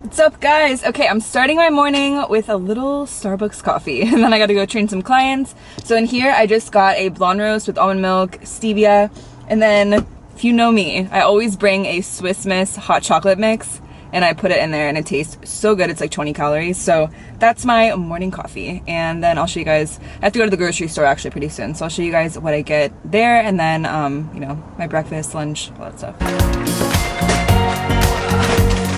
What's up, guys? Okay, I'm starting my morning with a little Starbucks coffee and then I gotta go train some clients. So in here I just got a blonde roast with almond milk, stevia, and then if you know me, I always bring a Swiss Miss hot chocolate mix and I put it in there and it tastes so good. It's like 20 calories. So that's my morning coffee. And then I'll show you guys, I have to go to the grocery store actually pretty soon. So I'll show you guys what I get there and then, you know, my breakfast, lunch, all that stuff.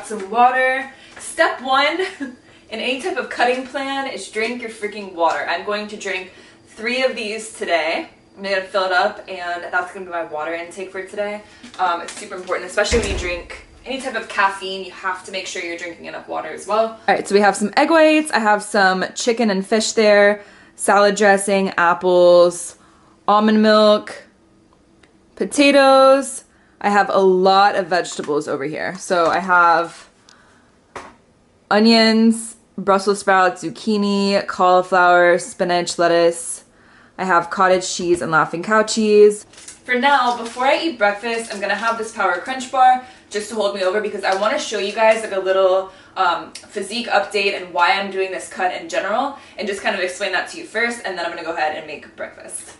Some water. Step one in any type of cutting plan is drink your freaking water. I'm going to drink 3 of these today. I'm gonna fill it up and that's gonna be my water intake for today. It's super important, especially when you drink any type of caffeine, you have to make sure you're drinking enough water as well. All right, so we have some egg whites, I have some chicken and fish there, salad dressing, apples, almond milk, potatoes. I have a lot of vegetables over here. So I have onions, Brussels sprouts, zucchini, cauliflower, spinach, lettuce. I have cottage cheese and laughing cow cheese. For now, before I eat breakfast, I'm gonna have this Power Crunch bar just to hold me over because I wanna show you guys like a little physique update and why I'm doing this cut in general and just kind of explain that to you first, and then I'm gonna go ahead and make breakfast.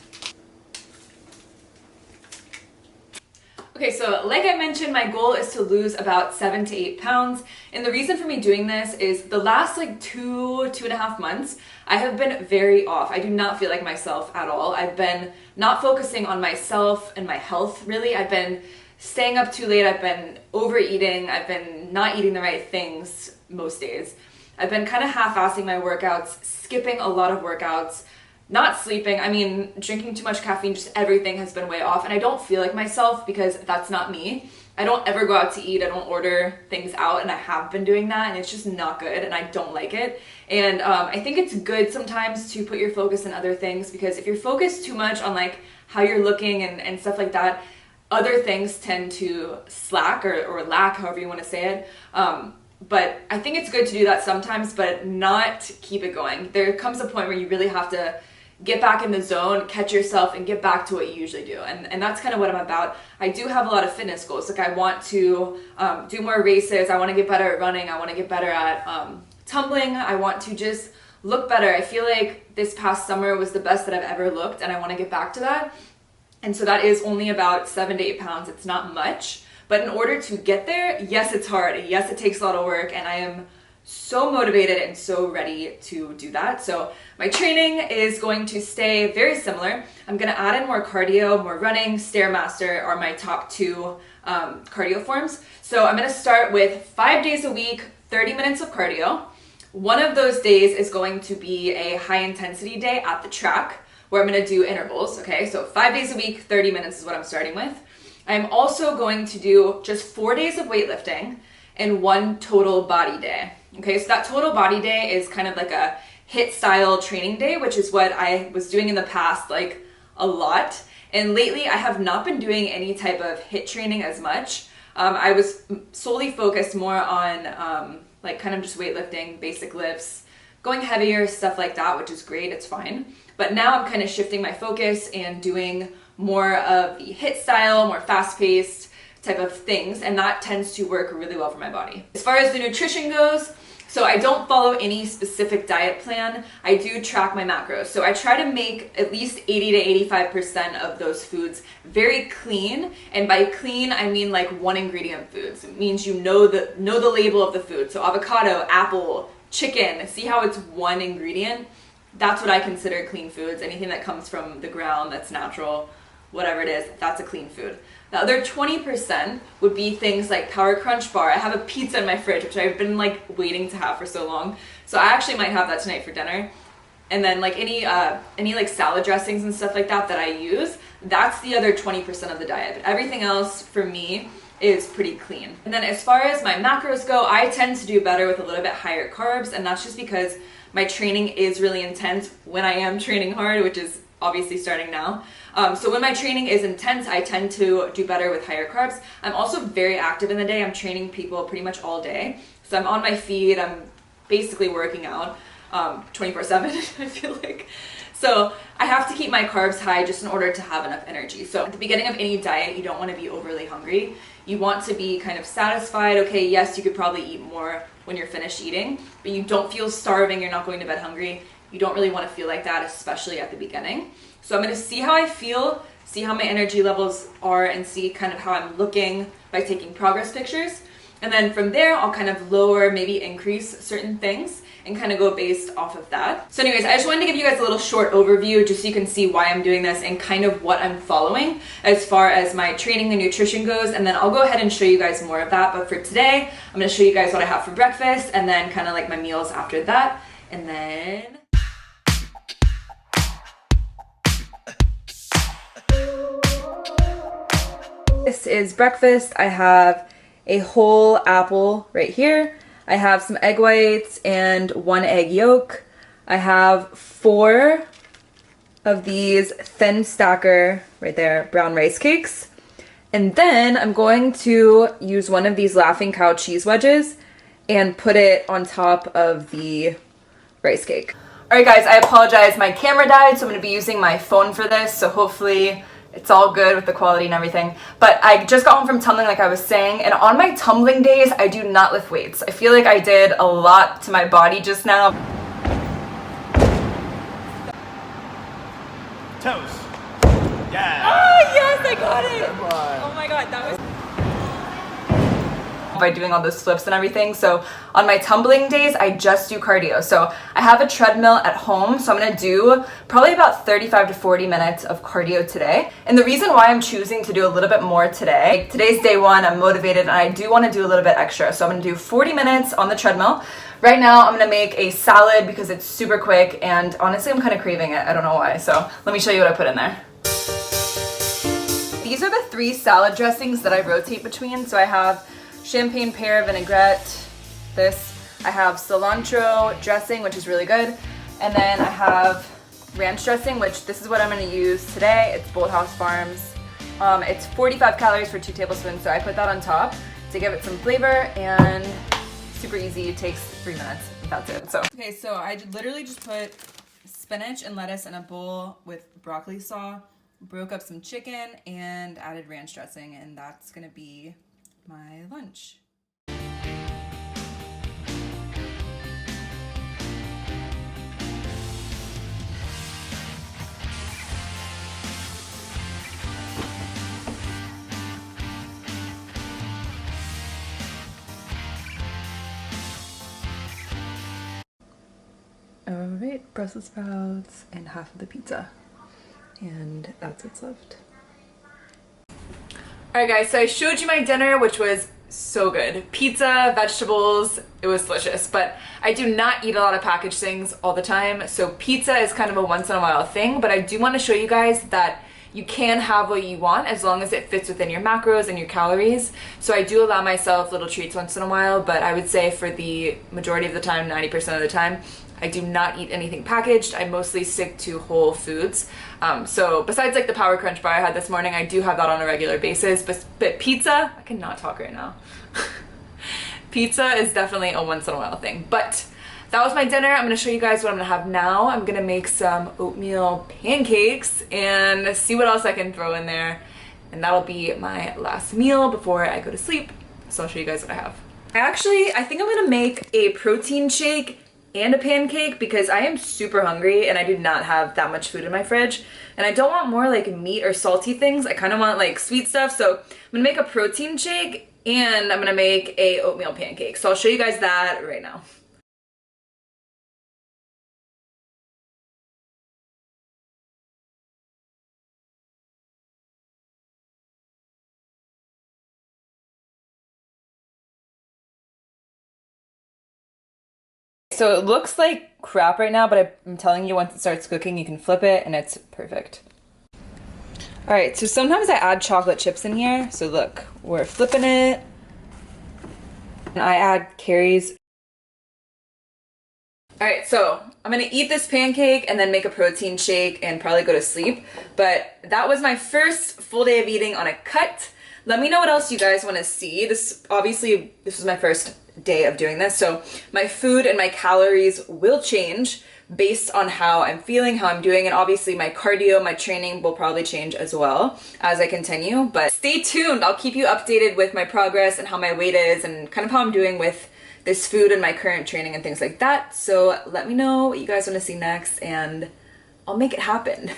Okay, so like I mentioned, my goal is to lose about 7 to 8 pounds. And the reason for me doing this is the last like 2.5 months, I have been very off. I do not feel like myself at all. I've been not focusing on myself and my health, really. I've been staying up too late. I've been overeating. I've been not eating the right things most days. I've been kind of half-assing my workouts, skipping a lot of workouts, not sleeping. I mean, drinking too much caffeine, just everything has been way off. And I don't feel like myself because that's not me. I don't ever go out to eat. I don't order things out, and I have been doing that, and it's just not good, and I don't like it. And I think it's good sometimes to put your focus in other things, because if you're focused too much on like how you're looking and stuff like that, other things tend to slack or lack, however you want to say it. But I think it's good to do that sometimes, but not keep it going. There comes a point where you really have to get back in the zone, catch yourself, and get back to what you usually do. And that's kind of what I'm about. I do have a lot of fitness goals. Like I want to do more races. I want to get better at running. I want to get better at tumbling. I want to just look better. I feel like this past summer was the best that I've ever looked, and I want to get back to that. And so that is only about 7 to 8 pounds. It's not much. But in order to get there, yes, it's hard. Yes, it takes a lot of work, and I am so motivated and so ready to do that. So my training is going to stay very similar. I'm gonna add in more cardio, more running. Stairmaster are my top 2 cardio forms. So I'm gonna start with 5 days a week, 30 minutes of cardio. One of those days is going to be a high intensity day at the track where I'm gonna do intervals, okay? So 5 days a week, 30 minutes is what I'm starting with. I'm also going to do just 4 days of weightlifting and 1 total body day. Okay, so that total body day is kind of like a HIIT style training day, which is what I was doing in the past, like a lot. And lately I have not been doing any type of HIIT training as much. I was solely focused more on like kind of just weightlifting, basic lifts, going heavier, stuff like that, which is great, it's fine. But now I'm kind of shifting my focus and doing more of the HIIT style, more fast-paced type of things, and that tends to work really well for my body. As far as the nutrition goes, so I don't follow any specific diet plan. I do track my macros. So I try to make at least 80 to 85% of those foods very clean. And by clean, I mean like 1 ingredient foods. It means you know the label of the food. So avocado, apple, chicken, see how it's 1 ingredient? That's what I consider clean foods. Anything that comes from the ground, that's natural, whatever it is, that's a clean food. The other 20% would be things like Power Crunch bar. I have a pizza in my fridge, which I've been like waiting to have for so long. So I actually might have that tonight for dinner. And then like any like salad dressings and stuff like that I use, that's the other 20% of the diet. But everything else for me is pretty clean. And then as far as my macros go, I tend to do better with a little bit higher carbs, and that's just because my training is really intense when I am training hard, which is obviously starting now. So when my training is intense, I tend to do better with higher carbs. I'm also very active in the day. I'm training people pretty much all day. So I'm on my feet, I'm basically working out 24/7, I feel like. So I have to keep my carbs high just in order to have enough energy. So at the beginning of any diet, you don't want to be overly hungry. You want to be kind of satisfied. Okay, yes, you could probably eat more when you're finished eating, but you don't feel starving, you're not going to bed hungry. You don't really want to feel like that, especially at the beginning. So I'm going to see how I feel, see how my energy levels are, and see kind of how I'm looking by taking progress pictures. And then from there, I'll kind of lower, maybe increase certain things and kind of go based off of that. So anyways, I just wanted to give you guys a little short overview just so you can see why I'm doing this and kind of what I'm following as far as my training and nutrition goes. And then I'll go ahead and show you guys more of that. But for today, I'm going to show you guys what I have for breakfast and then kind of like my meals after that. And then... this is breakfast. I have a whole apple right here. I have some egg whites and 1 egg yolk. I have 4 of these thin stacker, right there, brown rice cakes. And then I'm going to use one of these Laughing Cow cheese wedges and put it on top of the rice cake. All right guys, I apologize. My camera died, so I'm gonna be using my phone for this. So hopefully it's all good with the quality and everything. But I just got home from tumbling like I was saying, and on my tumbling days, I do not lift weights. I feel like I did a lot to my body just now. Toes. Yeah. Oh yes, I got it. Oh my god, that was... by doing all those flips and everything. So on my tumbling days, I just do cardio. So I have a treadmill at home, so I'm gonna do probably about 35 to 40 minutes of cardio today. And the reason why I'm choosing to do a little bit more today, like today's day one, I'm motivated and I do wanna do a little bit extra. So I'm gonna do 40 minutes on the treadmill. Right now, I'm gonna make a salad because it's super quick and honestly, I'm kind of craving it. I don't know why. So let me show you what I put in there. These are the 3 salad dressings that I rotate between. So I have champagne pear vinaigrette, this. I have cilantro dressing, which is really good. And then I have ranch dressing, which this is what I'm going to use today. It's Bolthouse Farms. It's 45 calories for 2 tablespoons, so I put that on top to give it some flavor, and super easy. It takes 3 minutes. That's it. So okay, so I literally just put spinach and lettuce in a bowl with broccoli saw, broke up some chicken, and added ranch dressing, and that's going to be my lunch. All right, Brussels sprouts and half of the pizza, and that's what's left. Alright guys, so I showed you my dinner, which was so good. Pizza, vegetables, it was delicious, but I do not eat a lot of packaged things all the time, so pizza is kind of a once in a while thing, but I do want to show you guys that you can have what you want as long as it fits within your macros and your calories. So I do allow myself little treats once in a while, but I would say for the majority of the time, 90% of the time, I do not eat anything packaged. I mostly stick to whole foods. So besides like the Power Crunch bar I had this morning, I do have that on a regular basis, but pizza, I cannot talk right now. Pizza is definitely a once in a while thing, but that was my dinner. I'm gonna show you guys what I'm gonna have now. I'm gonna make some oatmeal pancakes and see what else I can throw in there. And that'll be my last meal before I go to sleep. So I'll show you guys what I have. I think I'm gonna make a protein shake and a pancake because I am super hungry and I do not have that much food in my fridge. And I don't want more like meat or salty things. I kind of want like sweet stuff. So I'm gonna make a protein shake and I'm gonna make a oatmeal pancake. So I'll show you guys that right now. So it looks like crap right now, but I'm telling you, once it starts cooking, you can flip it and it's perfect. All right, so sometimes I add chocolate chips in here. So look, we're flipping it. And I add Carrie's. All right, so I'm gonna eat this pancake and then make a protein shake and probably go to sleep. But that was my first full day of eating on a cut. Let me know what else you guys wanna see. This was my first day of doing this, so my food and my calories will change based on how I'm feeling, how I'm doing, and obviously my cardio, my training will probably change as well as I continue. But stay tuned. I'll keep you updated with my progress and how my weight is and kind of how I'm doing with this food and my current training and things like that. So let me know what you guys want to see next and I'll make it happen.